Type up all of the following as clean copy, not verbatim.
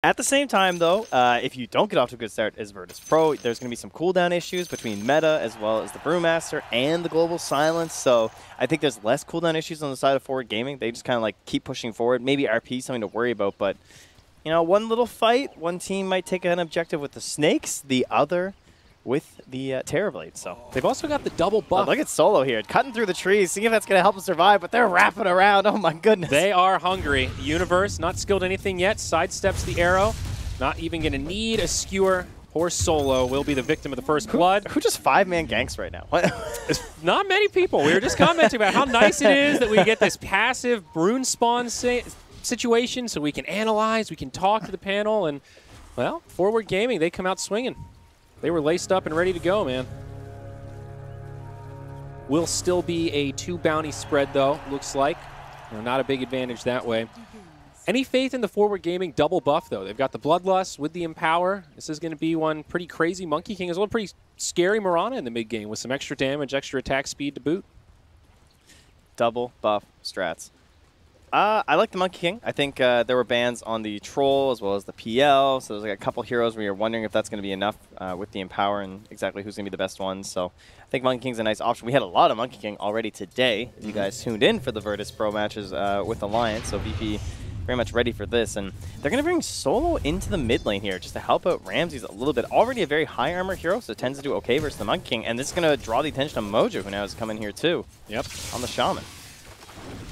At the same time, though, if you don't get off to a good start as Virtus.pro, there's going to be some cooldown issues between meta as well as the Brewmaster and the Global Silence. So I think there's less cooldown issues on the side of Forward Gaming. They just kind of like keep pushing forward. Maybe RP something to worry about, but you know, one little fight, one team might take an objective with the Snakes, the other with the Terrorblade. So they've also got the double buff. Look at Solo here, cutting through the trees, seeing if that's going to help them survive, but they're wrapping around. Oh my goodness. They are hungry. Universe, not skilled anything yet, sidesteps the arrow. Not even going to need a skewer. Poor Solo will be the victim of the first blood. Who just 5-man ganks right now? What? Not many people. We were just commenting about how nice it is that we get this passive Brune spawn situation so we can analyze, we can talk to the panel, and, well, Forward Gaming, they come out swinging. They were laced up and ready to go, man. Will still be a 2 bounty spread, though, looks like. Not a big advantage that way. Any faith in the Forward Gaming double buff, though? They've got the Bloodlust with the Empower. This is going to be one pretty crazy. Monkey King is a pretty scary Mirana in the mid-game with some extra damage, extra attack speed to boot. Double buff strats. I like the Monkey King. I think there were bans on the Troll as well as the PL, so there's like a couple heroes where you're wondering if that's going to be enough with the Empower and exactly who's going to be the best one. So I think Monkey King's a nice option. We had a lot of Monkey King already today. You guys tuned in for the Virtus.pro matches with Alliance, so VP very much ready for this. And they're going to bring Solo into the mid lane here just to help out Ramses a little bit. Already a very high armor hero, so it tends to do okay versus the Monkey King. And this is going to draw the attention of Mojo, who now has come in here too. Yep. On the Shaman.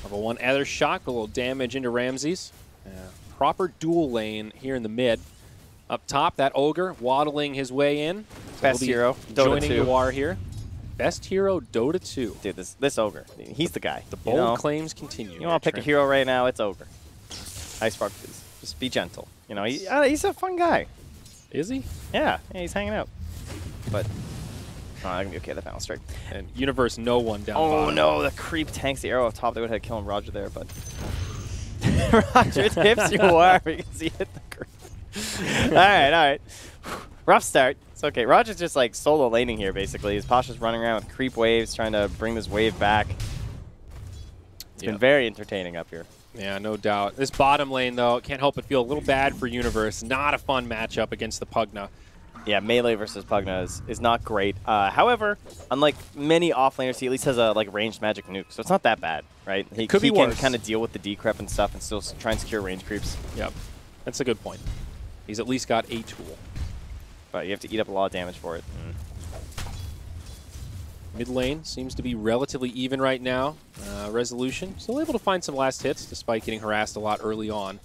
Level 1 Ether Shock, a little damage into Ramses. Proper dual lane here in the mid. Up top, that Ogre waddling his way in. Best hero, Dota joining 2. Noir here. Best hero, Dota 2. Dude, this Ogre, he's the guy. The bold claims continue. You want to pick a hero right now, it's Ogre. Ice Spark, please. Just be gentle. You know, he's a fun guy. Is he? Yeah, he's hanging out. But oh, that can be okay, the final strike. And Universe, no one down Oh bottom. no, the creep tanks the arrow up top. They would have killed Roger there, but Roger tips you are because he hit the creep. Alright. Rough start. It's okay. Roger's just like solo laning here, basically. His Pasha's running around with creep waves, trying to bring this wave back. It's been very entertaining up here. Yeah, no doubt. This bottom lane, though, can't help but feel a little bad for Universe. Not a fun matchup against the Pugna. Yeah, melee versus Pugna is not great. However, unlike many offlaners, he at least has a ranged magic nuke, so it's not that bad, right? He can kind of deal with the decrep and stuff and still try and secure range creeps. Yep, that's a good point. He's at least got a tool. But you have to eat up a lot of damage for it. Mid lane seems to be relatively even right now. Resolution still able to find some last hits despite getting harassed a lot early on.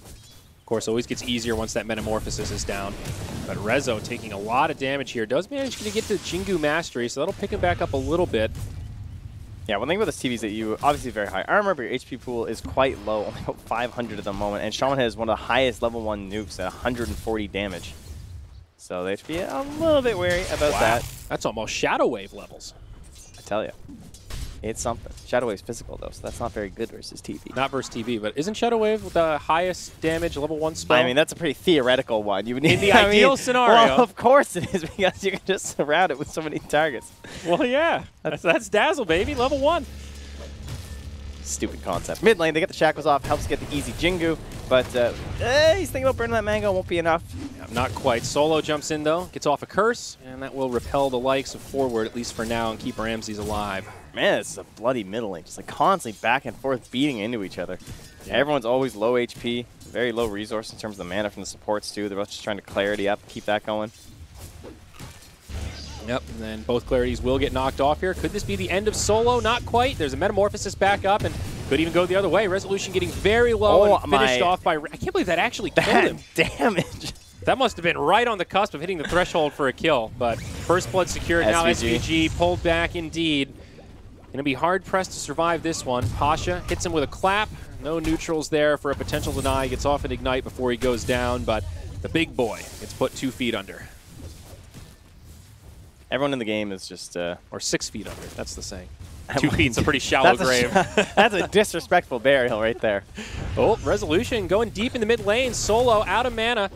Of course, always gets easier once that Metamorphosis is down. But Rezo taking a lot of damage here. Does manage to get to Jingu Mastery, so that'll pick him back up a little bit. Yeah, one thing about this TV is that you obviously very high armor, but your HP pool is quite low, only about 500 at the moment. And Shaman has one of the highest level 1 nukes at 140 damage. So they have to be a little bit wary about that. That's almost Shadow Wave levels. I tell you. It's something. Shadow Wave's physical, though, so that's not very good versus TV. Not versus TV, but isn't Shadow Wave the highest damage level 1 spell? I mean, that's a pretty theoretical one. You would need, in the ideal scenario. Well, of course it is, because you can just surround it with so many targets. Well, yeah. That's Dazzle, baby. Level 1. Stupid concept. Mid lane, they get the shackles off, helps get the easy Jingu, but he's thinking about burning that mango, won't be enough. Yeah, not quite. Solo jumps in, though, gets off a curse, and that will repel the likes of Forward, at least for now, and keep Ramses alive. Man, this is a bloody middle lane, just like constantly back and forth beating into each other. Yeah. Everyone's always low HP, very low resource in terms of the mana from the supports, too. They're both just trying to clarity up, keep that going. Yep, and then both clarities will get knocked off here. Could this be the end of Solo? Not quite. There's a Metamorphosis back up, and could even go the other way. Resolution getting very low and finished off by... I can't believe that actually killed him. Damage. That must have been right on the cusp of hitting the threshold for a kill, but first blood secured. Now SVG pulled back indeed. Going to be hard-pressed to survive this one. Pasha hits him with a clap. No neutrals there for a potential deny. Gets off an Ignite before he goes down, but the big boy gets put 2 feet under. Everyone in the game is just... or 6 feet under, that's the saying. 2 feet's a pretty shallow grave. That's a disrespectful burial right there. Oh, Resolution going deep in the mid lane. Solo out of mana.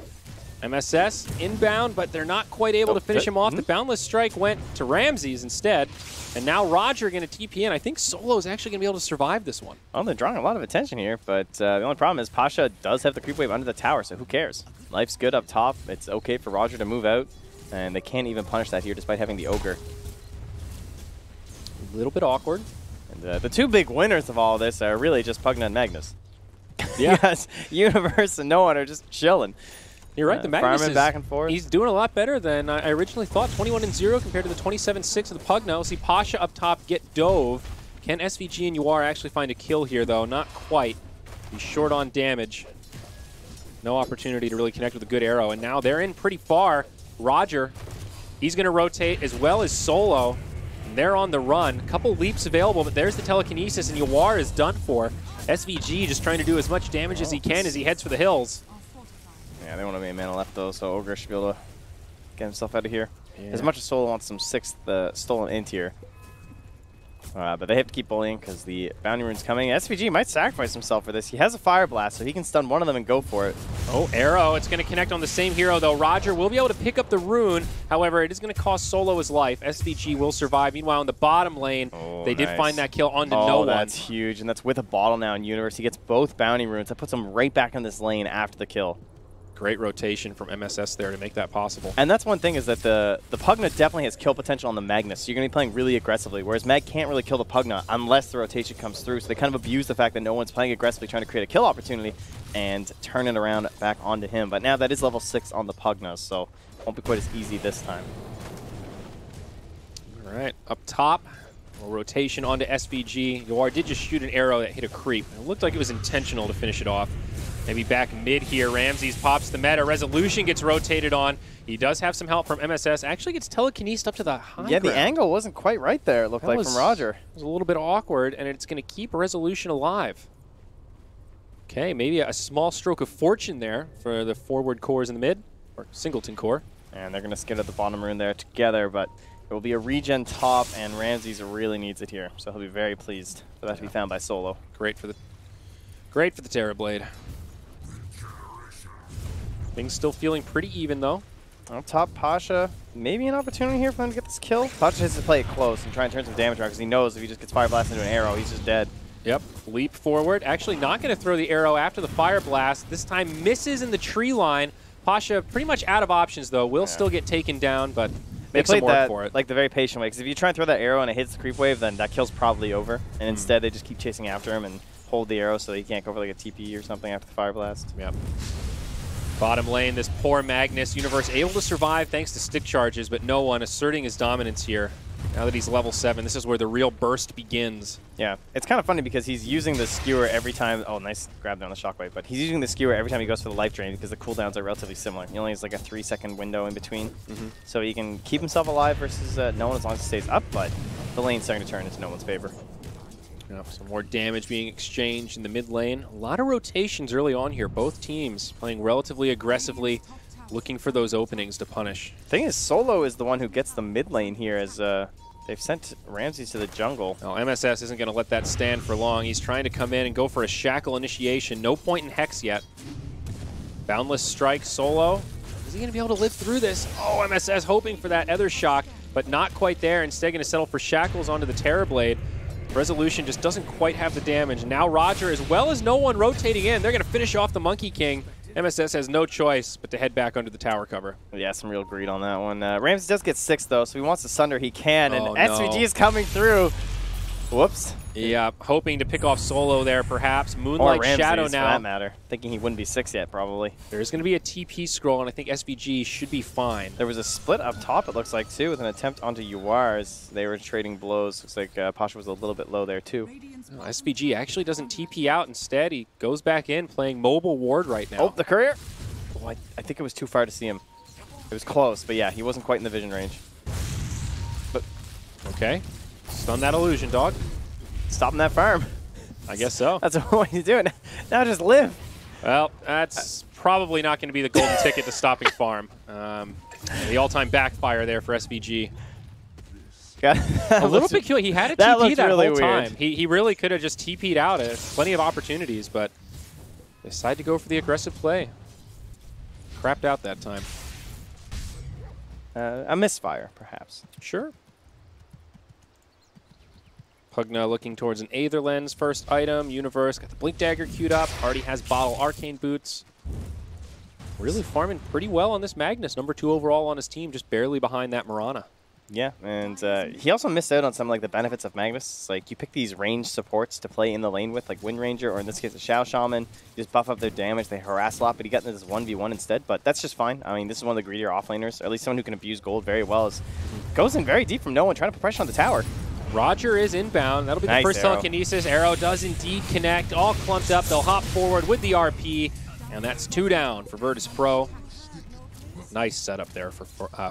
MSS inbound, but they're not quite able to finish him off. The boundless strike went to Ramses instead. And now Roger going to TP in. I think Solo is actually going to be able to survive this one. Well, they're drawing a lot of attention here, but the only problem is Pasha does have the creep wave under the tower, so who cares? Life's good up top. It's okay for Roger to move out, and they can't even punish that here despite having the Ogre. A little bit awkward. And the two big winners of all this are really just Pugna and Magnus. Yeah. Yes, Universe and no one are just chilling. You're right, the Magnus is, back and forth. He's doing a lot better than I originally thought. 21-0 compared to the 27-6 of the Pugna. We'll see Pasha up top get dove. Can SVG and Zyori actually find a kill here, though? Not quite. He's short on damage. No opportunity to really connect with a good arrow. And now they're in pretty far. Roger, he's going to rotate as well as Solo. And they're on the run. A couple leaps available, but there's the telekinesis, and Zyori is done for. SVG just trying to do as much damage as he can as he heads for the hills. Yeah, they won't have any mana left, though, so Ogre should be able to get himself out of here. Yeah. As much as Solo wants some 6th stolen int here. But they have to keep bullying because the bounty rune's coming. SVG might sacrifice himself for this. He has a Fire Blast, so he can stun one of them and go for it. Oh, arrow. It's going to connect on the same hero, though. Roger will be able to pick up the rune. However, it is going to cost Solo his life. SVG will survive. Meanwhile, in the bottom lane, they did find that kill onto no one. That's huge, and that's with a bottle now in Universe. He gets both bounty runes. That puts him right back in this lane after the kill. Great rotation from MSS there to make that possible. And that's one thing is that the Pugna definitely has kill potential on the Magnus. So you're going to be playing really aggressively, whereas Mag can't really kill the Pugna unless the rotation comes through. So they kind of abuse the fact that no one's playing aggressively trying to create a kill opportunity and turn it around back onto him. But now that is level 6 on the Pugna, so won't be quite as easy this time. All right, up top, a rotation onto SVG. Zyori did just shoot an arrow that hit a creep. It looked like it was intentional to finish it off. Maybe back mid here. Ramses pops the meta. Resolution gets rotated on. He does have some help from MSS. Actually gets telekinesed up to the high Yeah, ground. the angle wasn't quite right there, it looked like, from Roger. It was a little bit awkward, and it's going to keep Resolution alive. Okay, maybe a small stroke of fortune there for the forward cores in the mid, or Singleton core. And they're going to skid at the bottom rune there together, but it will be a regen top, and Ramses really needs it here. So he'll be very pleased for that to be found by Solo. Great for the Terrorblade. Things still feeling pretty even, though. On top, Pasha, maybe an opportunity here for them to get this kill. Pasha has to play it close and try and turn some damage around because he knows if he just gets Fire Blast into an arrow, he's just dead. Yep, leap forward. Actually not going to throw the arrow after the Fire Blast. This time misses in the tree line. Pasha pretty much out of options, though. Will still get taken down, but makes some work for it. Like the very patient way, because if you try and throw that arrow and it hits the creep wave, then that kill's probably over. And instead, they just keep chasing after him and hold the arrow so he can't go for like a TP or something after the Fire Blast. Yep. Bottom lane, this poor Magnus. Universe able to survive thanks to stick charges, but no one asserting his dominance here. Now that he's level 7, this is where the real burst begins. Yeah, it's kind of funny because he's using the skewer every time. Oh, nice grab down the shockwave. But he's using the skewer every time he goes for the life drain because the cooldowns are relatively similar. He only has like a 3-second window in between. So he can keep himself alive versus no one as long as he stays up, but the lane's starting to turn into no one's favor. Yep, some more damage being exchanged in the mid lane. A lot of rotations early on here. Both teams playing relatively aggressively, looking for those openings to punish. Thing is, Solo is the one who gets the mid lane here as they've sent Ramses to the jungle. Oh, MSS isn't going to let that stand for long. He's trying to come in and go for a shackle initiation. No point in Hex yet. Boundless strike, Solo. Is he going to be able to live through this? Oh, MSS hoping for that Ether Shock, but not quite there. Instead going to settle for shackles onto the Terrorblade. Resolution just doesn't quite have the damage. Now Roger, as well as no one rotating in, they're going to finish off the Monkey King. MSS has no choice but to head back under the tower cover. Yeah, some real greed on that one. Ramses does get 6, though, so he wants to sunder he can, and SVG is coming through. Whoops. Yeah, hoping to pick off Solo there, perhaps. Moonlight Shadow now. For that matter. Thinking he wouldn't be 6 yet, probably. There's going to be a TP scroll, and I think SVG should be fine. There was a split up top, it looks like, too, with an attempt onto Zyori as they were trading blows. Looks like Pasha was a little bit low there, too. No, SVG actually doesn't TP out. Instead, he goes back in, playing mobile ward right now. Oh, the courier. Oh, I think it was too far to see him. It was close, but yeah, he wasn't quite in the vision range. But okay. Stun that illusion, dog. Stopping that farm. I guess so. That's what you do. Now just live. Well, that's probably not going to be the golden ticket to stopping farm. The all-time backfire there for SVG. A little bit cute. He had a TP that really whole time. weird. He really could have just TP'd out. Plenty of opportunities, but decided to go for the aggressive play. crapped out that time. A misfire, perhaps. Sure. Pugna looking towards an Aether Lens first item. Universe got the Blink Dagger queued up. Already has Bottle Arcane Boots. Really farming pretty well on this Magnus. #2 overall on his team, just barely behind that Mirana. Yeah, and he also missed out on some like the benefits of Magnus. Like you pick these ranged supports to play in the lane with, like Wind Ranger, or in this case a Shao Shaman. You just buff up their damage, they harass a lot, but he got into this 1v1 instead. But that's just fine. I mean, this is one of the greedier offlaners, or at least someone who can abuse gold very well. Goes in very deep from no one, trying to put pressure on the tower. Roger is inbound. That'll be the first telekinesis. Arrow does indeed connect. All clumped up. They'll hop forward with the RP, and that's 2 down for Virtus.pro. Nice setup there for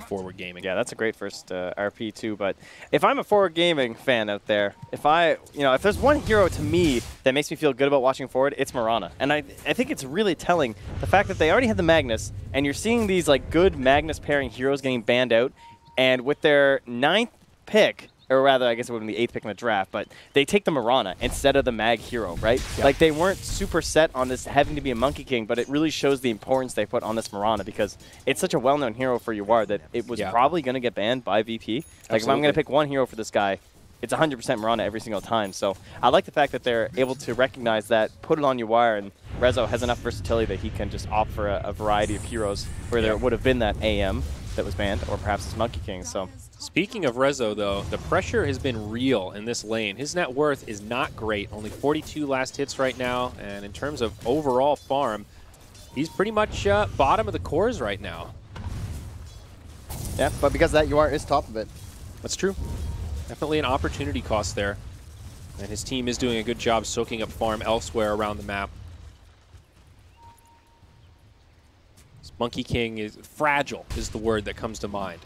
Forward Gaming. Yeah, that's a great first RP too. But if I'm a Forward Gaming fan out there, if there's one hero to me that makes me feel good about watching Forward, it's Mirana. And I think it's really telling the fact that they already had the Magnus, and you're seeing these like good Magnus pairing heroes getting banned out, and with their 9th pick, or rather, I guess it would have been the 8th pick in the draft, but they take the Mirana instead of the Mag hero, right? Yep. Like, they weren't super set on this having to be a Monkey King, but it really shows the importance they put on this Mirana because it's such a well-known hero for Uar that it was probably going to get banned by VP. Like, if I'm going to pick one hero for this guy, it's 100% Mirana every single time. So I like the fact that they're able to recognize that, put it on Uar, and Rezo has enough versatility that he can just opt for a variety of heroes where there would have been that AM that was banned, or perhaps it's Monkey King. So. Speaking of Rezo, though, the pressure has been real in this lane. His net worth is not great. Only 42 last hits right now. And in terms of overall farm, he's pretty much bottom of the cores right now. Yeah, but because of that, Uar is top of it. That's true. Definitely an opportunity cost there. And his team is doing a good job soaking up farm elsewhere around the map. This Monkey King is fragile, is the word that comes to mind.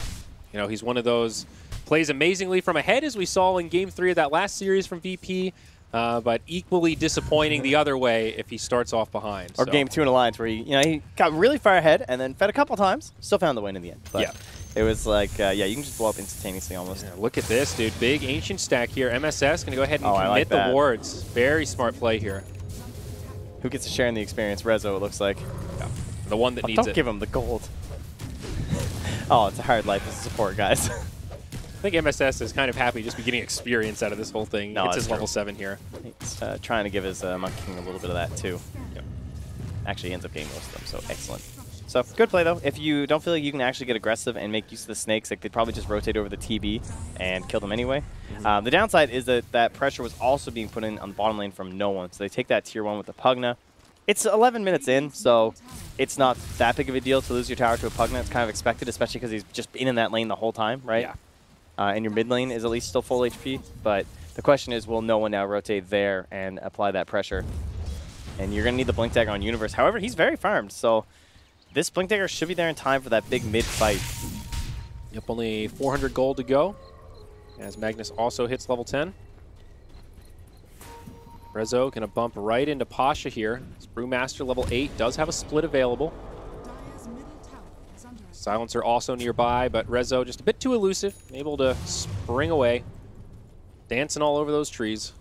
You know, he's one of those, plays amazingly from ahead, as we saw in Game 3 of that last series from VP, but equally disappointing the other way if he starts off behind. Or Game 2 in Alliance, where he got really far ahead and then fed a couple times, still found the win in the end. But it was like, you can just blow up instantaneously almost. Yeah, look at this, dude. Big Ancient stack here. MSS going to go ahead and commit the wards. Very smart play here. Who gets to share in the experience? Rezo, it looks like. Yeah. The one that needs it. Don't give him the gold. Oh, it's a hard life as a support, guys. I think MSS is kind of happy just be getting experience out of this whole thing. No, it's his level 7 here. He's trying to give his Monkey King a little bit of that, too. Yep. Actually, he ends up getting most of them, so excellent. So, good play, though. If you don't feel like you can actually get aggressive and make use of the snakes, like they'd probably just rotate over the TB and kill them anyway. The downside is that pressure was also being put in on the bottom lane from no one. So they take that tier 1 with the Pugna. It's 11 minutes in, so it's not that big of a deal to lose your tower to a Pugna. It's kind of expected, especially because he's just been in that lane the whole time, right? Yeah. And your mid lane is at least still full HP. But the question is, will no one now rotate there and apply that pressure? And you're going to need the Blink Dagger on Universe. However, he's very farmed, so this Blink Dagger should be there in time for that big mid fight. Yep, only 400 gold to go, as Magnus also hits level 10. Rezo going to bump right into Pasha here. His Brewmaster level 8 does have a split available. Silencer also nearby, but Rezo just a bit too elusive, able to spring away. Dancing all over those trees.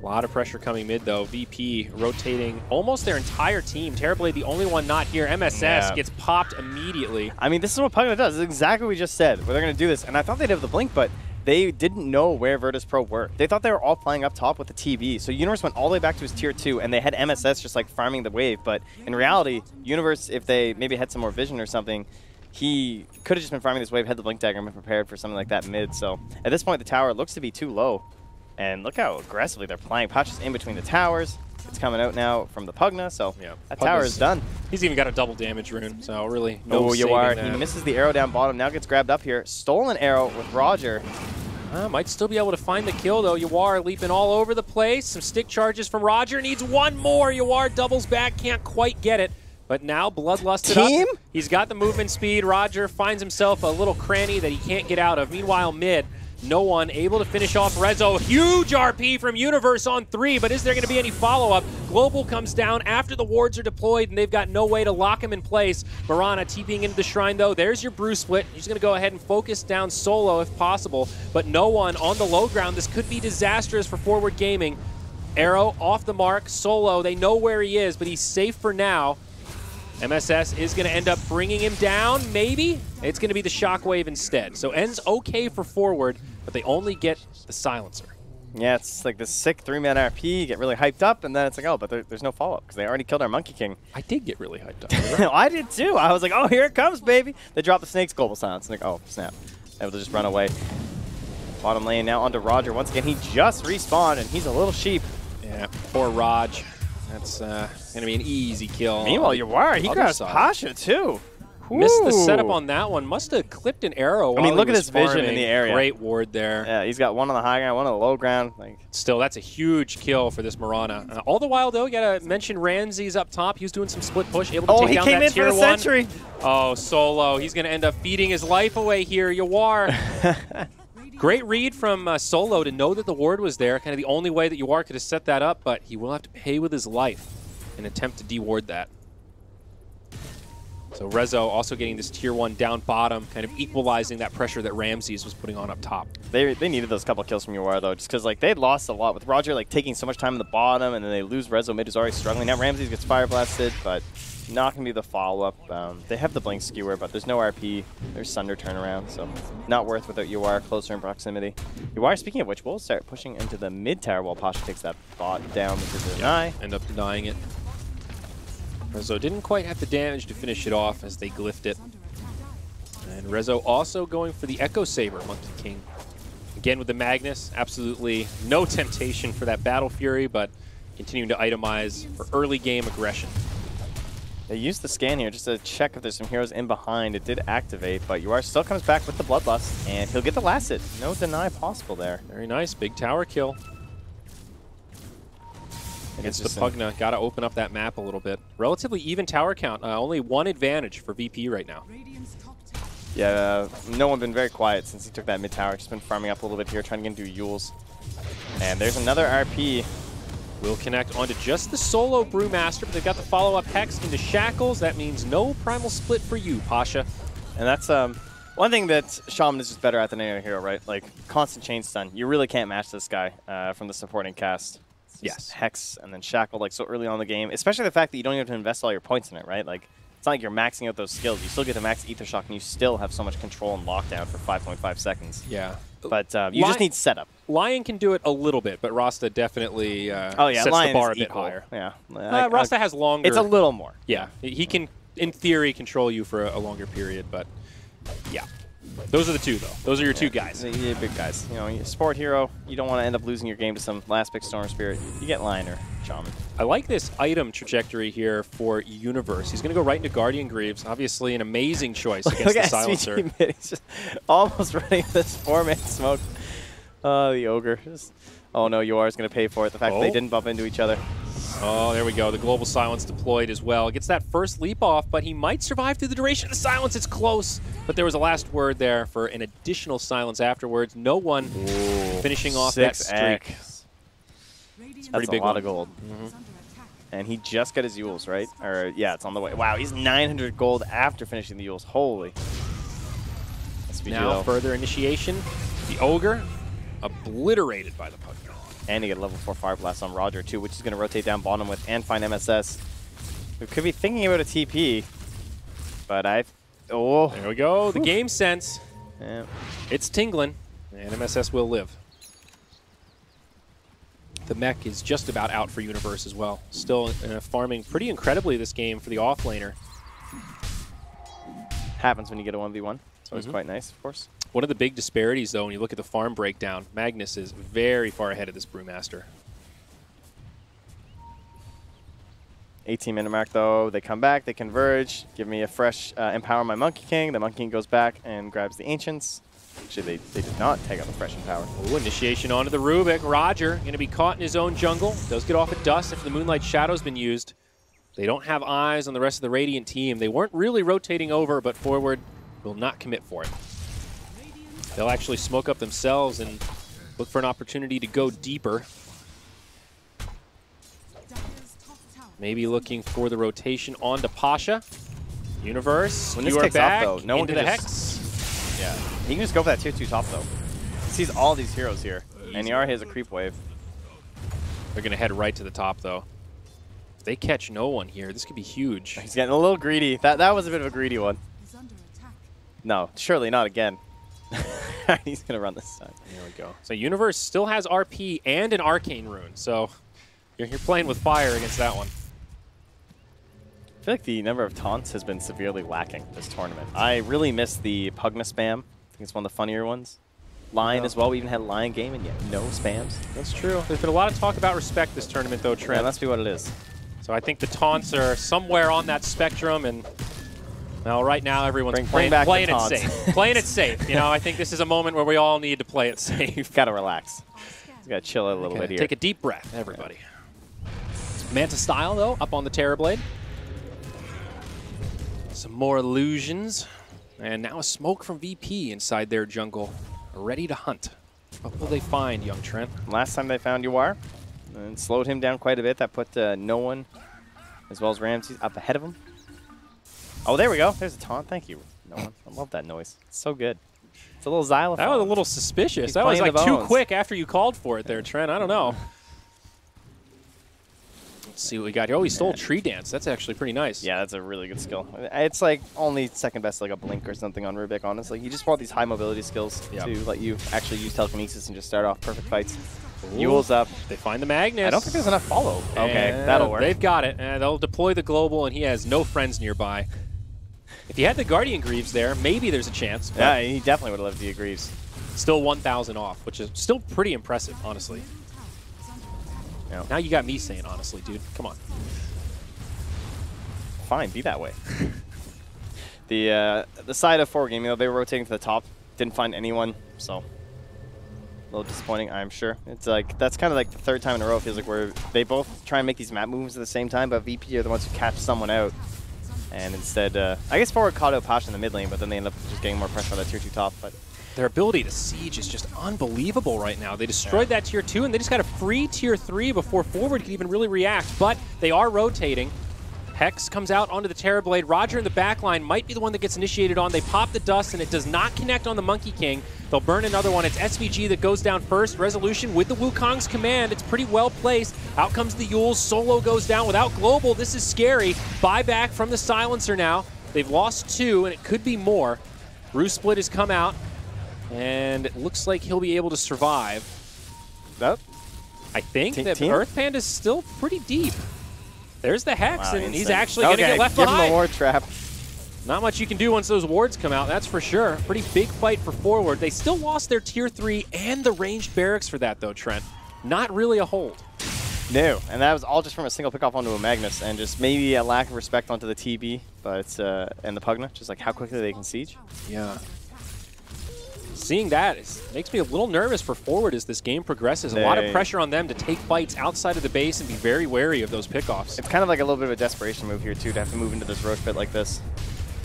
A lot of pressure coming mid, though. VP rotating almost their entire team. Terrorblade, the only one not here. MSS gets popped immediately. I mean, this is what Pugna does. This is exactly what we just said, where they're going to do this. And I thought they'd have the blink, but they didn't know where Virtus.pro were. They thought they were all playing up top with the TB. So Universe went all the way back to his tier 2, and they had MSS just like farming the wave. But in reality, Universe, if they maybe had some more vision or something, he could have just been farming this wave, had the Blink Dagger, and been prepared for something like that mid. So at this point, the tower looks to be too low. And look how aggressively they're playing. Pasha's in between the towers. It's coming out now from the Pugna, so that tower is done. He's even got a double damage rune, so really no saving that. He misses the arrow down bottom, now gets grabbed up here. Stolen arrow with Roger. Might still be able to find the kill, though. Uar leaping all over the place. Some stick charges from Roger. Needs one more. Uar doubles back. Can't quite get it. But now Bloodlusted up. He's got the movement speed. Roger finds himself a little cranny that he can't get out of. Meanwhile, mid, no one able to finish off Rezo. Huge RP from Universe on 3, but is there going to be any follow-up? Global comes down after the wards are deployed, and they've got no way to lock him in place. Mirana TPing into the shrine, though. There's your brew split. He's going to go ahead and focus down solo if possible, but no one on the low ground. This could be disastrous for Forward Gaming. Arrow off the mark, solo. They know where he is, but he's safe for now. MSS is going to end up bringing him down, maybe? It's going to be the Shockwave instead. So ends okay for forward, but they only get the silencer. Yeah, it's like this sick 3-man RP, you get really hyped up, and then it's like, oh, but there's no follow-up because they already killed our Monkey King. I did get really hyped up. I did too. I was like, oh, here it comes, baby. They dropped the Snake's Global Silence. Like, oh, snap. Able to just run away. Bottom lane now onto Roger. Once again, he just respawned, and he's a little sheep. Yeah, poor Raj. That's going to be an easy kill. Meanwhile, Ywar, he grabs Pasha too. Missed the setup on that one. Must have clipped an arrow while I mean, look he at was his vision in farming. the area. Great ward there. Yeah, he's got one on the high ground, one on the low ground. Like, still, that's a huge kill for this Marana. All the while, though, you got to mention Ramsey's up top. He was doing some split push, able to take down that he came in tier for the 1. Sentry. Oh, Solo. He's going to end up feeding his life away here. Ywar. Great read from Solo to know that the ward was there. Kind of the only way that Ywar could have set that up, but he will have to pay with his life and attempt to de-ward that. So Rezo also getting this tier 1 down bottom, kind of equalizing that pressure that Ramses was putting on up top. They needed those couple kills from Ywar, though, just because like they'd lost a lot with Roger like taking so much time in the bottom, and then they lose Rezo. Mid is already struggling. Now Ramses gets fire blasted, but not going to be the follow-up. They have the Blink Skewer, but there's no RP. There's Sunder turnaround, so not worth without Ywar closer in proximity. Ywar, speaking of which, will start pushing into the mid tower while Pasha takes that bot down with the deny. End up denying it. Rezo didn't quite have the damage to finish it off as they glyphed it. And Rezo also going for the Echo Saber, Monkey King. Again with the Magnus, absolutely no temptation for that Battle Fury, but continuing to itemize for early game aggression. They used the scan here just to check if there's some heroes in behind. It did activate, but Ywar still comes back with the Bloodlust, and he'll get the last hit. No deny possible there. Very nice, big tower kill. Against the Pugna, got to open up that map a little bit. Relatively even tower count, only one advantage for VP right now. Yeah, no one been very quiet since he took that mid tower. Just been farming up a little bit here, trying to get into Yules. And there's another RP. Will connect onto just the solo Brewmaster, but they've got the follow-up Hex into Shackles. That means no Primal Split for you, Pasha. And that's one thing that Shaman is just better at than any other hero, right? Like, constant chain stun. You really can't match this guy from the supporting cast. Yes. Hex and then Shackle, like, so early on in the game. Especially the fact that you don't even have to invest all your points in it, right? Like, it's not like you're maxing out those skills. You still get the max Ether Shock, and you still have so much control and lockdown for 5.5 seconds. Yeah. But you just need setup. Lion can do it a little bit, but Rasta definitely sets the bar a bit higher. Yeah. Rasta has longer. It's a little more. Yeah. He can, in theory, control you for a longer period, but yeah. Those are the two, though. Those are your two guys. Yeah, big guys. You know, sport hero, you don't want to end up losing your game to some last pick Storm Spirit. You get Lion or Shaman. I like this item trajectory here for Universe. He's going to go right into Guardian Greaves. Obviously, an amazing choice against the Silencer. He's just almost running this 4-man smoke. The Ogre. Oh no, Ywar is going to pay for it. The fact that they didn't bump into each other. Oh, there we go. The Global Silence deployed as well. Gets that first leap off, but he might survive through the duration of the silence. It's close, but there was a last word there for an additional silence afterwards. No one finishing off that streak. That's a lot of gold. And he just got his Yules, right? Or yeah, it's on the way. Wow, he's 900 gold after finishing the Yules. Holy. Now further initiation. The Ogre obliterated by the Pugna. And he get a level 4 Fire Blast on Roger, too, which is going to rotate down bottom with and find MSS. We could be thinking about a TP, but there we go. The game sense. Yeah. It's tingling, and MSS will live. The mech is just about out for Universe as well. Still farming pretty incredibly this game for the offlaner. Happens when you get a 1v1. So it's quite nice, of course. One of the big disparities, though, when you look at the farm breakdown, Magnus is very far ahead of this Brewmaster. 18-minute mark, though. They come back, they converge, give me a fresh Empower my Monkey King. The Monkey King goes back and grabs the Ancients. Actually, they did not take out the fresh Empower. Ooh, initiation onto the Rubik. Roger going to be caught in his own jungle. Does get off at Dust if the Moonlight Shadow's been used. They don't have eyes on the rest of the Radiant team. They weren't really rotating over, but forward will not commit for it. They'll actually smoke up themselves and look for an opportunity to go deeper. Maybe looking for the rotation onto Pasha. Universe, when this you are kicks back off, though, no one into can the just, Hex. Yeah, he can just go for that tier 2 top, though. He sees all these heroes here, and Yara has a creep wave. They're going to head right to the top, though. they catch no one here, this could be huge. He's getting a little greedy. That was a bit of a greedy one. No, surely not again. He's going to run this time. There we go. So Universe still has RP and an Arcane Rune, so you're playing with fire against that one. I feel like the number of taunts has been severely lacking this tournament. I really miss the Pugna spam. I think it's one of the funnier ones. Lion as well. We even had Lion game and yet no spams. That's true. There's been a lot of talk about respect this tournament, though, Trent. Yeah, that must be what it is. So I think the taunts are somewhere on that spectrum, and well, right now everyone's playing it safe. Playing it safe. You know, I think this is a moment where we all need to play it safe. Gotta relax. Gotta chill a little bit here. Take a deep breath, everybody. Manta Style, though, up on the Terrorblade. Some more illusions. And now a smoke from VP inside their jungle, ready to hunt. What will they find, young Trent? Last time they found Ioannis and slowed him down quite a bit. That put no one, as well as Ramses, up ahead of him. Oh, there we go. There's a taunt. Thank you, no one. I love that noise. It's so good. It's a little xylophone. That was a little suspicious. That was like too quick after you called for it there, Trent. I don't know. Let's see what we got here. Oh, he stole Tree Dance. That's actually pretty nice. Yeah, that's a really good skill. It's like only second best, like a Blink or something on Rubik, honestly. You just want these high mobility skills to let you actually use telekinesis and just start off perfect fights. Yule's up. They find the Magnus. I don't think there's enough follow. Okay, that'll work. They've got it. They'll deploy the global, and he has no friends nearby. If he had the Guardian Greaves there, maybe there's a chance. Yeah, he definitely would have loved the Greaves. Still 1,000 off, which is still pretty impressive, honestly. Yeah. Now you got me saying honestly, dude. Come on. Fine, be that way. The side of forward game, you know, they were rotating to the top. Didn't find anyone, so a little disappointing, I'm sure. It's like, that's kind of like the third time in a row, it feels like, where they both try and make these map moves at the same time, but VP are the ones who catch someone out. And instead, I guess forward caught out Pasha in the mid lane, but then they end up just getting more pressure on that tier 2 top. But their ability to siege is just unbelievable right now. They destroyed that tier 2, and they just got a free tier 3 before forward could even really react. But they are rotating. Hex comes out onto the Terrorblade. Roger in the back line might be the one that gets initiated on. They pop the dust, and it does not connect on the Monkey King. They'll burn another one. It's SVG that goes down first. Resolution with the Wukong's command. It's pretty well placed. Out comes the Yules. Solo goes down without global. This is scary. Buyback from the Silencer now. They've lost 2, and it could be more. Rue Split has come out, and it looks like he'll be able to survive. Nope. I think that Earth Panda's still pretty deep. There's the Hex, and he's actually going to get left behind. Give him the ward trap. Not much you can do once those wards come out, that's for sure. Pretty big fight for forward. They still lost their tier 3 and the ranged barracks for that, though, Trent. Not really a hold. No, and that was all just from a single pickoff onto a Magnus, and just maybe a lack of respect onto the TB, but and the Pugna, just like how quickly they can siege. Yeah. Seeing that makes me a little nervous for forward as this game progresses. A lot of pressure on them to take fights outside of the base and be very wary of those pickoffs. It's kind of like a little bit of a desperation move here, too, to have to move into this roach pit like this.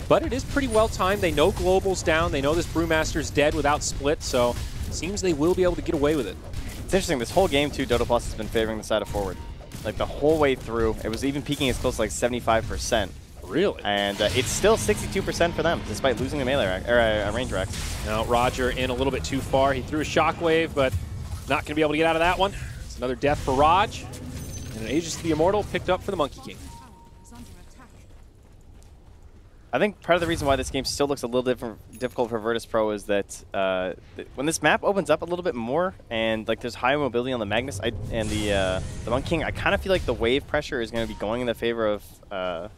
But it is pretty well timed. They know Global's down. They know this Brewmaster's dead without split, so it seems they will be able to get away with it. It's interesting. This whole game, too, Dota Plus has been favoring the side of forward. Like, the whole way through. It was even peaking as close to like 75%. Really? And it's still 62% for them, despite losing the melee rack, or range racks. Now, Roger in a little bit too far. He threw a shockwave, but not going to be able to get out of that one. It's another death for Raj. And an Aegis to the Immortal picked up for the Monkey King. I think part of the reason why this game still looks a little difficult for Virtus.pro is that when this map opens up a little bit more and like there's high mobility on the Magnus and the Monkey King, I kind of feel like the wave pressure is going to be going in the favor of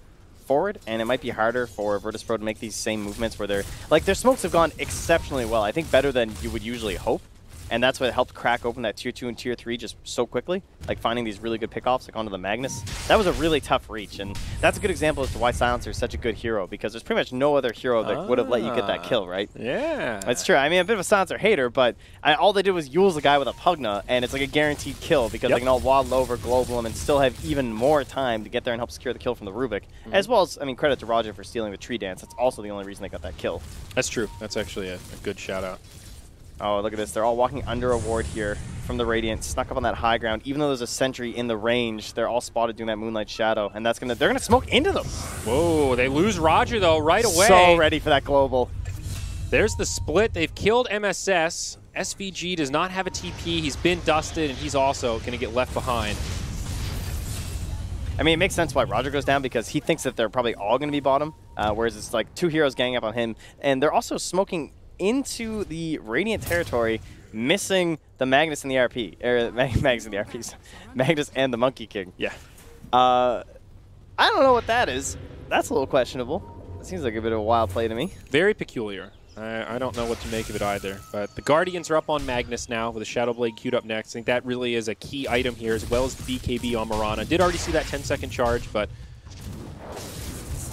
forward, and it might be harder for Virtus.pro to make these same movements where they're like their smokes have gone exceptionally well. I think better than you would usually hope. And that's what helped crack open that tier 2 and tier 3 just so quickly, like finding these really good pickoffs like onto the Magnus. That was a really tough reach, and that's a good example as to why Silencer is such a good hero, because there's pretty much no other hero that would have let you get that kill, right? Yeah. That's true. I mean, a bit of a Silencer hater, but all they did was use the guy with a Pugna, and it's like a guaranteed kill because they can all waddle over, global him, and still have even more time to get there and help secure the kill from the Rubik. As well as, I mean, credit to Roger for stealing the Tree Dance. That's also the only reason they got that kill. That's true. That's actually a good shout-out. Oh, look at this. They're all walking under a ward here from the Radiant, snuck up on that high ground. Even though there's a sentry in the range, they're all spotted doing that Moonlight Shadow, and that's they're gonna smoke into them. Whoa, they lose Roger, though, right away. So ready for that global. There's the split. They've killed MSS. SVG does not have a TP. He's been dusted, and he's also gonna get left behind. I mean, it makes sense why Roger goes down because he thinks that they're probably all going to be bottom, whereas it's like 2 heroes ganging up on him. And they're also smoking into the Radiant territory, missing the Magnus and the RP. Magnus and the RPs. Magnus and the Monkey King. Yeah. I don't know what that is. That's a little questionable. It seems like a bit of a wild play to me. Very peculiar. I don't know what to make of it either. But the Guardians are up on Magnus now with a Shadow Blade queued up next. I think that really is a key item here, as well as the BKB on Mirana. Did already see that 10-second charge, but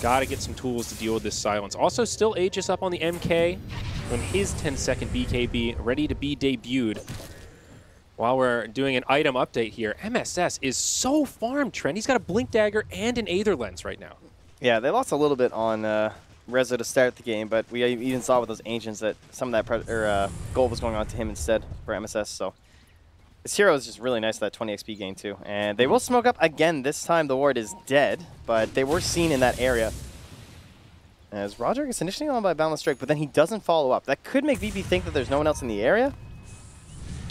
got to get some tools to deal with this silence. Also, still Aegis up on the MK on his 10-second BKB, ready to be debuted. While we're doing an item update here, MSS is so farmed, Trent. He's got a Blink Dagger and an Aether Lens right now. Yeah, they lost a little bit on Rezo to start the game, but we even saw with those Ancients that some of that gold was going on to him instead for MSS. So this hero is just really nice for that 20 XP gain too. And they will smoke up again. This time the ward is dead, but they were seen in that area. As Roger gets initially on by Boundless Strike, but then he doesn't follow up. That could make VP think that there's no one else in the area,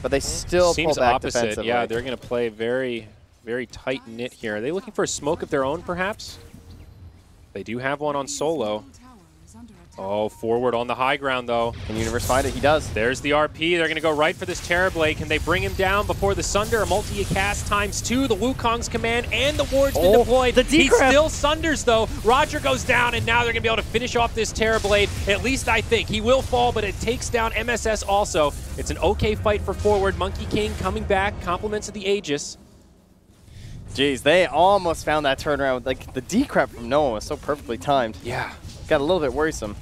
but they still pull back opposite. Defensively. Yeah, they're going to play very, very tight-knit here. Are they looking for a smoke of their own, perhaps? They do have one on Solo. Oh, forward on the high ground, though. Can Universe find it? He does. There's the RP. They're going to go right for this Terrorblade. Can they bring him down before the Sunder? A multi-cast ×2. The Wukong's command and the ward's been deployed. The he still Sunders, though. Roger goes down, and now they're going to be able to finish off this Terrorblade. At least I think. He will fall, but it takes down MSS also. It's an okay fight for forward. Monkey King coming back. Compliments of the Aegis. Jeez, they almost found that turnaround. Like, the decrep from Noah was so perfectly timed. Yeah. Got a little bit worrisome.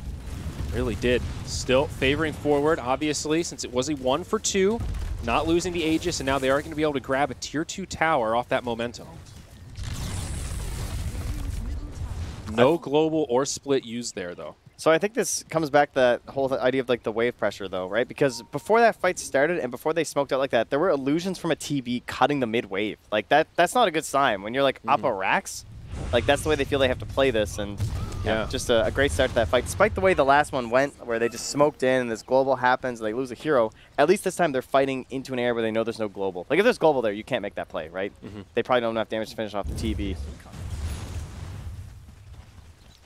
Really did. Still favoring forward, obviously, since it was a 1 for 2. Not losing the Aegis, and now they are going to be able to grab a Tier 2 tower off that momentum. No global or split used there, though. So I think this comes back to that whole idea of like the wave pressure, though, right? Because before that fight started and before they smoked out like that, there were illusions from a TB cutting the mid wave. Like that's not a good sign. When you're like up a racks, like that's the way they feel they have to play this. And yeah, just a great start to that fight. Despite the way the last one went, where they just smoked in and this global happens and they lose a hero, at least this time they're fighting into an area where they know there's no global. Like if there's global there, you can't make that play, right? They probably don't have enough damage to finish off the TB.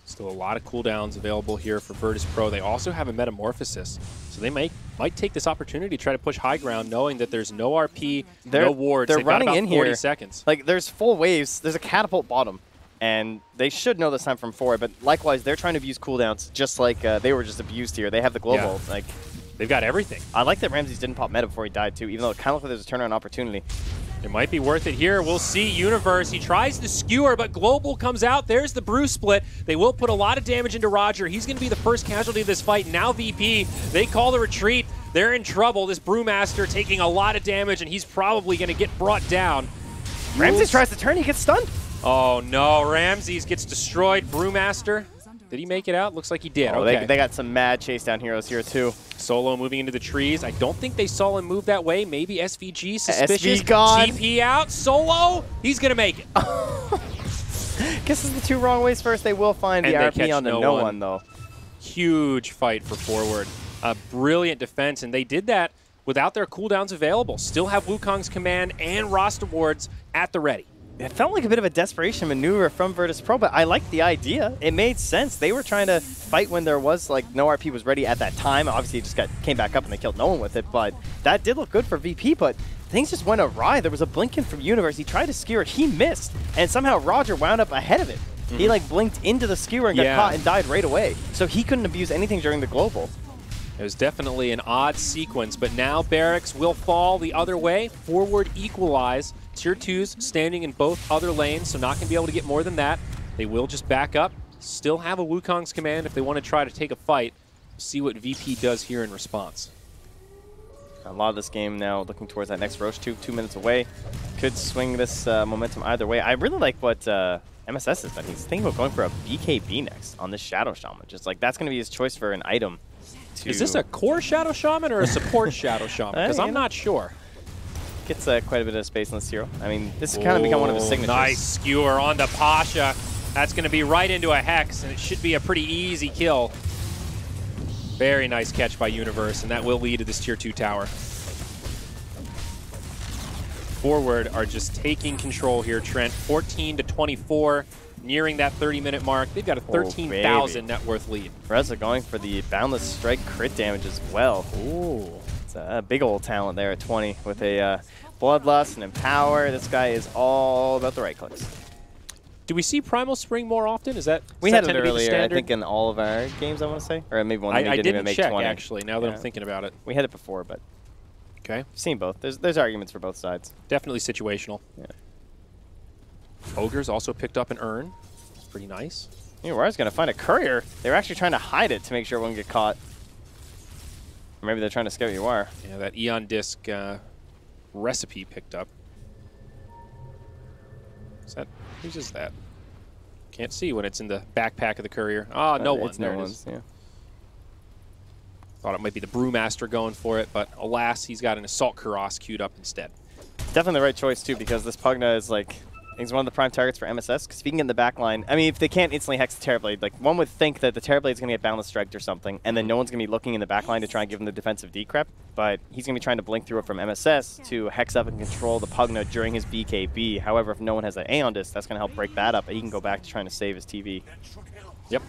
Still a lot of cooldowns available here for Virtus.pro. They also have a Metamorphosis, so they might take this opportunity to try to push high ground, knowing that there's no RP, no wards. They're running got about in 40 here. seconds. Like there's full waves. There's a catapult bottom, and they should know this time from forward. But likewise, they're trying to abuse cooldowns, just like they were just abused here. They have the global. Yeah. Like they've got everything. I like that Ramses didn't pop meta before he died too, even though it kind of looked like there's a turnaround opportunity. It might be worth it here. We'll see. Universe, he tries the skewer, but Global comes out. There's the Brew split. They will put a lot of damage into Roger. He's going to be the first casualty of this fight. Now VP, they call the retreat. They're in trouble. This Brewmaster taking a lot of damage, and he's probably going to get brought down. Ramses tries to turn. He gets stunned. Oh, no. Ramses gets destroyed. Brewmaster. Did he make it out? Looks like he did. Oh, okay. They got some mad chase down heroes here, too. Solo moving into the trees. I don't think they saw him move that way. Maybe SVG suspicious. SV gone. TP out. Solo. He's going to make it. Guess it's the 2 wrong ways first. They will find the RP on the no one, though. Huge fight for forward. A brilliant defense, and they did that without their cooldowns available. Still have Wukong's command and roster wards at the ready. It felt like a bit of a desperation maneuver from Virtus.pro, but I liked the idea. It made sense. They were trying to fight when there was, like, no RP was ready at that time. Obviously, it just came back up and they killed no one with it, but that did look good for VP, but things just went awry. There was a Blinken from Universe. He tried to skewer it. He missed, and somehow Roger wound up ahead of it. He, like, blinked into the skewer and got caught and died right away. So he couldn't abuse anything during the global. It was definitely an odd sequence, but now Barracks will fall the other way. Forward equalize. Tier 2s standing in both other lanes, so not going to be able to get more than that. They will just back up. Still have a Wukong's command if they want to try to take a fight. See what VP does here in response. A lot of this game now looking towards that next Roche 2 minutes away. Could swing this momentum either way. I really like what MSS has done. He's thinking about going for a BKB next on this Shadow Shaman. Just like that's going to be his choice for an item. Is this a core Shadow Shaman or a support Shadow Shaman? Because I'm not sure. Gets quite a bit of space in this hero. I mean, this has kind of become one of his signatures. Nice skewer on the Pasha. That's going to be right into a Hex, and it should be a pretty easy kill. Very nice catch by Universe, and that will lead to this Tier 2 tower. Forward are just taking control here, Trent. 14-24, nearing that 30-minute mark. They've got a 13,000 net worth lead. Reza going for the Boundless Strike crit damage as well. Ooh. It's a big old talent there at 20 with a Bloodlust and Empower. This guy is all about the right clicks. Do we see Primal Spring more often? Is that we had it earlier, I think, in all of our games, I want to say. Or maybe one that didn't even make 20. Actually, now that I'm thinking about it. We had it before, but okay. We've seen both. There's arguments for both sides. Definitely situational. Yeah. Ogres also picked up an urn. Pretty nice. Where's going to find a courier? They were actually trying to hide it to make sure it wouldn't get caught. Or maybe they're trying to scout Ioannis. Yeah, that Eon Disc recipe picked up. Is that, whose is that? Can't see when it's in the backpack of the courier. Ah, no one. There it is. Yeah. Thought it might be the Brewmaster going for it, but alas, he's got an Assault Kuros queued up instead. Definitely the right choice, too, because this Pugna is like, he's one of the prime targets for MSS, because if he can get in the back line, I mean, if they can't instantly hex the Terrorblade, like, one would think that the Terrorblade's going to get Boundless Striked or something, and then no one's going to be looking in the back line to try and give him the defensive decrep, but he's going to be trying to blink through it from MSS to hex up and control the Pugna during his BKB. However, if no one has an Aeon Disc, that's going to help break that up, and he can go back to trying to save his TV. Yep.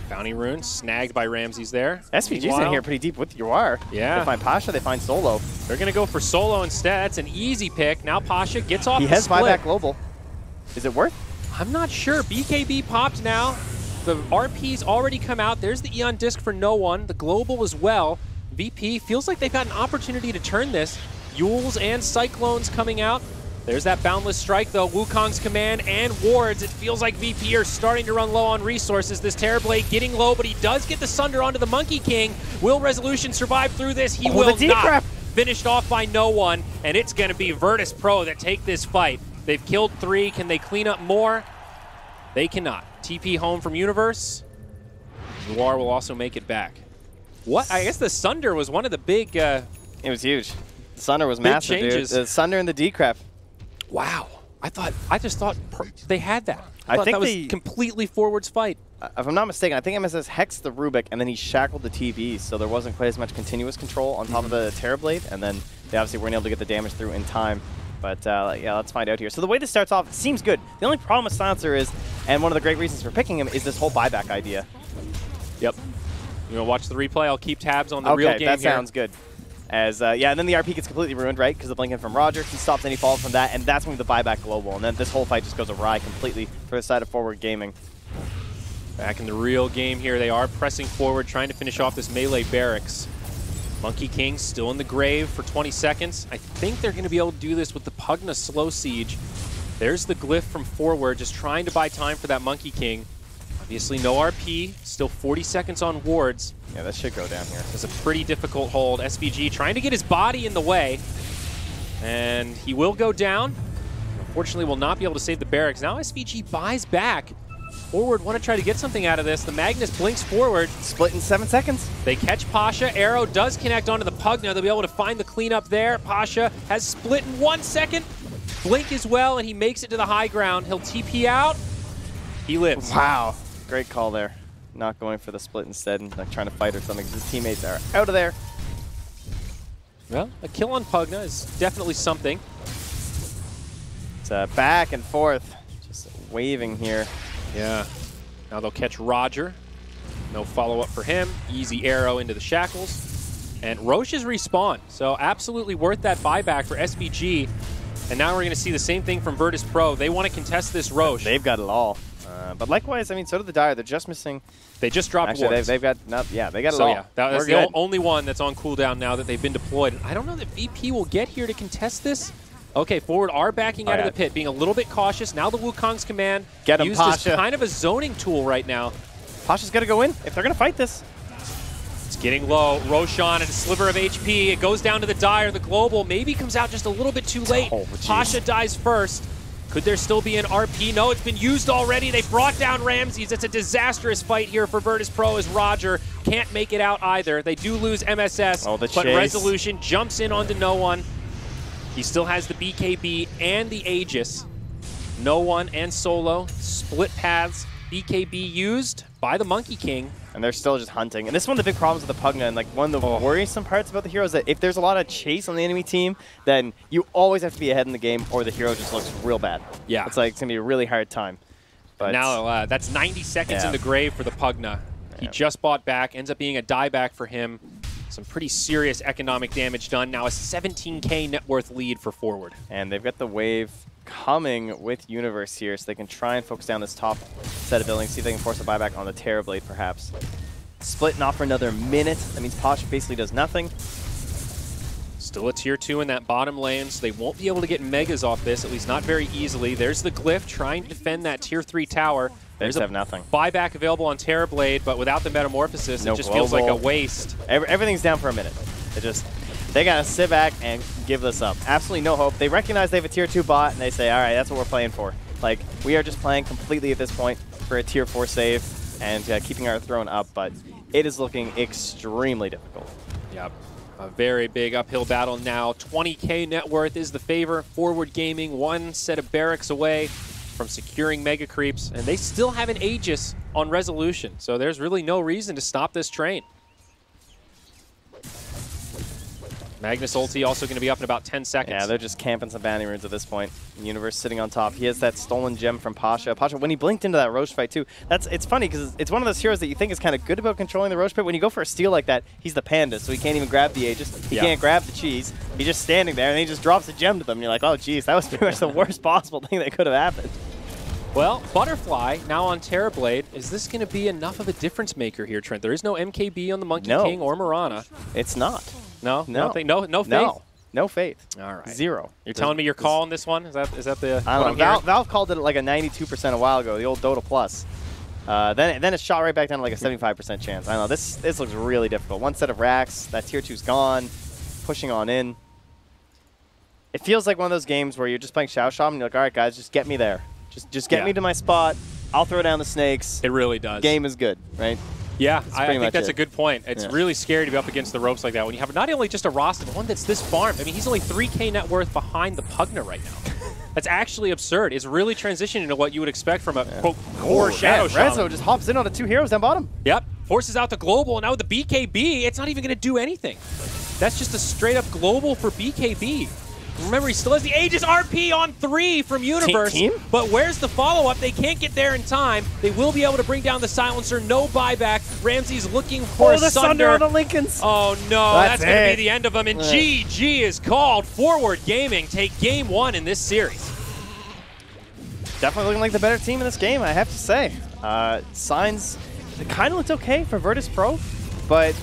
Bounty Rune snagged by Ramses there. SVG's in here pretty deep with Ioannis. Yeah. They find Pasha, they find Solo. They're going to go for Solo instead. That's an easy pick. Now Pasha gets off the split. He has buyback global. Is it worth? I'm not sure. BKB popped now. The RP's already come out. There's the Eon Disc for no one. The global as well. VP feels like they've got an opportunity to turn this. Yules and Cyclones coming out. There's that Boundless Strike, though. Wukong's command and wards. It feels like VP are starting to run low on resources. This Terrorblade getting low, but he does get the Sunder onto the Monkey King. Will Resolution survive through this? He will not. Finished off by no one, and it's going to be Virtus.pro that take this fight. They've killed 3. Can they clean up more? They cannot. TP home from Universe. Noir will also make it back. What? I guess the Sunder was one of the big... it was huge. The Sunder was massive, dude. The Sunder and the decrep. Wow. I just thought they had that. I thought think that was completely forwards fight. If I'm not mistaken, I think MSS hexed the Rubik and then he shackled the TV, so there wasn't quite as much continuous control on top of the Terrorblade, and then they obviously weren't able to get the damage through in time. But yeah, let's find out here. So the way this starts off, it seems good. The only problem with Silencer is, and one of the great reasons for picking him, is this whole buyback idea. Yep. You want to watch the replay? I'll keep tabs on the real game here. Okay, that sounds good. As yeah, and then the RP gets completely ruined, right? Because the blinking from Roger, he stops any fall from that, and that's when the buyback global, and then this whole fight just goes awry completely for the side of Forward Gaming. Back in the real game here, they are pressing forward, trying to finish off this melee barracks. Monkey King still in the grave for 20 seconds. I think they're going to be able to do this with the Pugna slow siege. There's the glyph from Forward, just trying to buy time for that Monkey King. Obviously no RP, still 40 seconds on wards. Yeah, that should go down here. It's a pretty difficult hold. SVG trying to get his body in the way. And he will go down. Unfortunately, will not be able to save the barracks. Now SVG buys back. Forward want to try to get something out of this. The Magnus blinks forward. Split in 7 seconds. They catch Pasha. Arrow does connect onto the Pugna. They'll be able to find the cleanup there. Pasha has split in 1 second. Blink as well, and he makes it to the high ground. He'll TP out. He lives. Wow. Great call there. Not going for the split instead and like trying to fight or something because his teammates are out of there. Well, a kill on Pugna is definitely something. It's back and forth. Just waving here. Yeah. Now they'll catch Roger. No follow-up for him. Easy arrow into the shackles. And Roche's respawn. So absolutely worth that buyback for SVG. And now we're going to see the same thing from Virtus.pro. They want to contest this Roche. They've got it all. But likewise, I mean, so did the Dire. They're just missing. They just dropped wards. They've got, yeah, they got it all. So yeah, that's the only one that's on cooldown now that they've been deployed. And I don't know that VP will get here to contest this. Okay, Forward are backing out of the pit, being a little bit cautious. Now the Wukong's command used as kind of a zoning tool right now. Pasha's got to go in if they're going to fight this. It's getting low. Roshan and a sliver of HP. It goes down to the Dire. The global maybe comes out just a little bit too late. Oh, Pasha dies first. Could there still be an RP? No, it's been used already. They brought down Ramses. It's a disastrous fight here for Virtus.pro as Roger can't make it out either. They do lose MSS, but Resolution jumps in onto no one. He still has the BKB and the Aegis. No one and Solo split paths. BKB used by the Monkey King. And they're still just hunting. And this is one of the big problems with the Pugna, and like one of the worrisome parts about the hero is that if there's a lot of chase on the enemy team, then you always have to be ahead in the game or the hero just looks real bad. Yeah. It's like, it's going to be a really hard time. But now that's 90 seconds in the grave for the Pugna. He just bought back, ends up being a dieback for him. Some pretty serious economic damage done. Now a 17K net worth lead for Forward. And they've got the wave coming with Universe here, so they can try and focus down this top set of buildings, see if they can force a buyback on the Terrorblade, perhaps. Split not for another minute. That means Pasha basically does nothing. Still a tier 2 in that bottom lane, so they won't be able to get megas off this, at least not very easily. There's the Glyph trying to defend that tier 3 tower. They just have nothing. Buyback available on Terrorblade, but without the Metamorphosis, it just feels like a waste. Everything's down for a minute. They got to sit back and give this up. Absolutely no hope. They recognize they have a tier 2 bot, and they say, all right, that's what we're playing for. Like, we are just playing completely at this point for a tier 4 save and keeping our throne up, but it is looking extremely difficult. Yep. A very big uphill battle now. 20K net worth is the favor. Forward Gaming, one set of barracks away from securing Mega Creeps, and they still have an Aegis on Resolution, so there's really no reason to stop this train. Magnus ulti also going to be up in about 10 seconds. Yeah, they're just camping some bounty runes at this point. Universe sitting on top. He has that stolen gem from Pasha. Pasha, when he blinked into that Roche fight too, it's funny because it's one of those heroes that you think is kind of good about controlling the Roche pit. When you go for a steal like that, he's the panda, so he can't even grab the Aegis. He can't grab the cheese. He's just standing there, and he just drops a gem to them. And you're like, oh, geez, that was pretty much the worst possible thing that could have happened. Well, Butterfly now on Terrorblade. Is this going to be enough of a difference maker here, Trent? There is no MKB on the Monkey King or Mirana. It's not. No faith? No faith. All right. Zero. You're telling me you're calling this one? Is that the? I don't know. Valve called it like a 92% a while ago. The old Dota Plus. Then it shot right back down to like a 75% chance. I don't know. This looks really difficult. One set of racks. That tier 2's gone. Pushing on in. It feels like one of those games where you're just playing Shao Sham and you're like, all right, guys, just get me there. Just get me to my spot. I'll throw down the snakes. It really does. Game is good, right? Yeah, I think that's a good point. It's really scary to be up against the ropes like that when you have not only just a roster, but one that's this farmed. I mean, he's only 3K net worth behind the Pugna right now. That's actually absurd. It's really transitioning into what you would expect from a quote core Shadow Shaman. Renzo just hops in on the 2 heroes down bottom. Yep, forces out the global, and now with the BKB, it's not even going to do anything. That's just a straight up global for BKB. Remember, he still has the Aegis RP on 3 from Universe. But where's the follow-up? They can't get there in time. They will be able to bring down the Silencer. No buyback. Ramsey's looking for a the Sunder on the Lincolns. Oh, no. That's going to be the end of them. And GG is called. Forward Gaming take game 1 in this series. Definitely looking like the better team in this game, I have to say. Signs kind of looked okay for Virtus.pro, but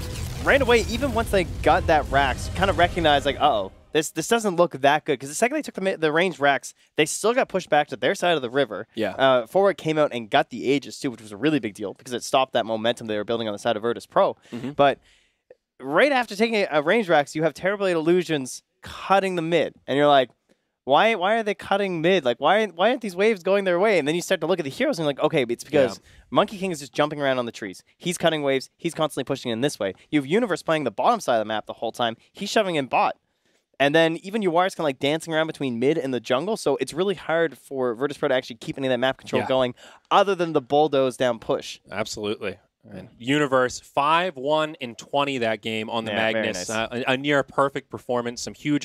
right away, even once they got that racks, kind of recognized like, uh-oh. This doesn't look that good, because the second they took the range racks, they still got pushed back to their side of the river. Yeah. Forward came out and got the Aegis too, which was a really big deal, because it stopped that momentum they were building on the side of Virtus.pro. But right after taking a range racks, you have Terrorblade Illusions cutting the mid, and you're like, why are they cutting mid? Like, why aren't these waves going their way? And then you start to look at the heroes, and you're like, okay, it's because Monkey King is just jumping around on the trees. He's cutting waves. He's constantly pushing in this way. You have Universe playing the bottom side of the map the whole time. He's shoving in bot. And then even Ioannis kind of like dancing around between mid and the jungle, so it's really hard for Virtus.pro to actually keep any of that map control going, other than the bulldoze down push. Absolutely. And Universe 5-1 in 20 that game on the Magnus. Very nice. A near perfect performance, some huge